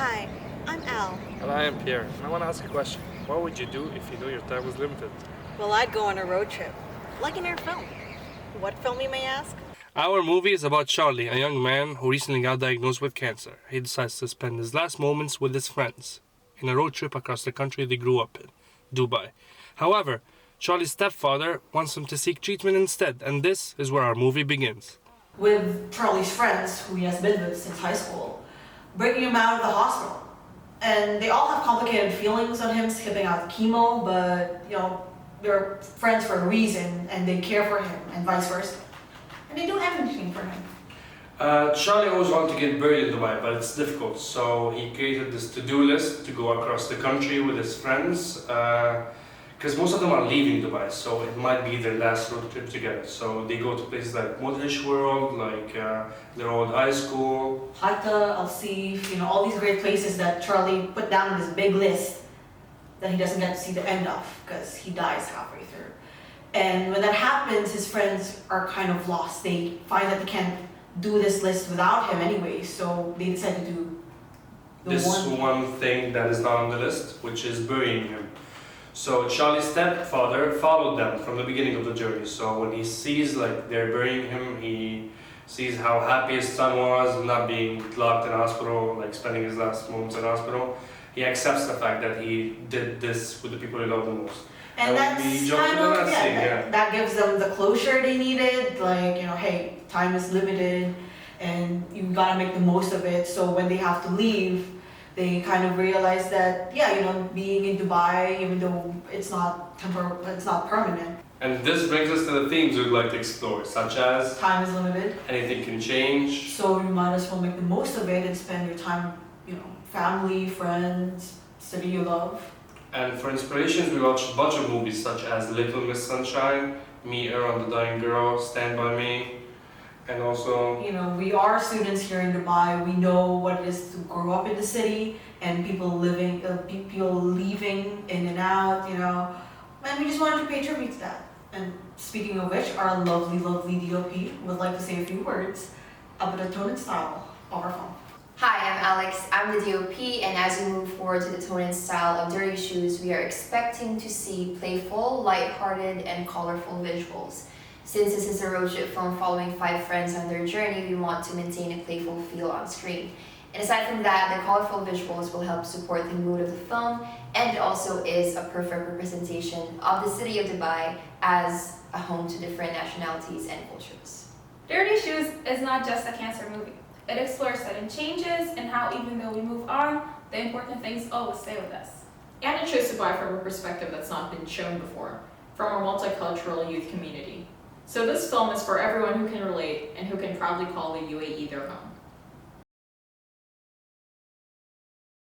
Hi, I'm Al. And I am Pierre, and I want to ask a question. What would you do if you knew your time was limited? Well, I'd go on a road trip, like in our film. What film, you may ask? Our movie is about Charlie, a young man who recently got diagnosed with cancer. He decides to spend his last moments with his friends in a road trip across the country they grew up in, Dubai. However, Charlie's stepfather wants him to seek treatment instead, and this is where our movie begins. With Charlie's friends, who he has been with since high school, bringing him out of the hospital. And they all have complicated feelings on him skipping out chemo, but they're friends for a reason and they care for him and vice versa. And they do everything for him. Charlie always wanted to get buried in Dubai, but it's difficult. So he created this to-do list to go across the country with his friends, because most of them are leaving Dubai, so it might be their last road trip together. So they go to places like Mudhish World, like their old high school. Hatta, Al Sif, all these great places that Charlie put down on his big list that he doesn't get to see the end of because he dies halfway through. And when that happens, his friends are kind of lost. They find that they can't do this list without him anyway, so they decide to do This one thing that is not on the list, which is burying him. So Charlie's stepfather followed them from the beginning of the journey. So when he sees like they're burying him, he sees how happy his son was, not being locked in hospital, like spending his last moments in hospital. He accepts the fact that he did this with the people he loved the most. And that's kind of, that gives them the closure they needed, like, hey, time is limited and you gotta make the most of it. So when they have to leave, they kind of realize that, being in Dubai, even though it's not it's not permanent. And this brings us to the themes we'd like to explore, such as time is limited. Anything can change. So you might as well make the most of it and spend your time, family, friends, city you love. And for inspirations, we watched a bunch of movies such as Little Miss Sunshine, Me, Aaron the Dying Girl, Stand By Me, and also... we are students here in Dubai. We know what it is to grow up in the city and people leaving in and out, and we just wanted to pay tribute to that. And speaking of which, our lovely, lovely DOP would like to say a few words about the tone and style of our film. Hi, I'm Alex. I'm the DOP, and as we move forward to the tone and style of Dirty Shoes, we are expecting to see playful, lighthearted, and colorful visuals. Since this is a road trip film following 5 friends on their journey, we want to maintain a playful feel on screen. And aside from that, the colorful visuals will help support the mood of the film, and it also is a perfect representation of the city of Dubai as a home to different nationalities and cultures. Dirty Shoes is not just a cancer movie. It explores sudden changes and how even though we move on, the important things always stay with us. And it shows Dubai from a perspective that's not been shown before, from our multicultural youth community. So this film is for everyone who can relate and who can proudly call the UAE their home.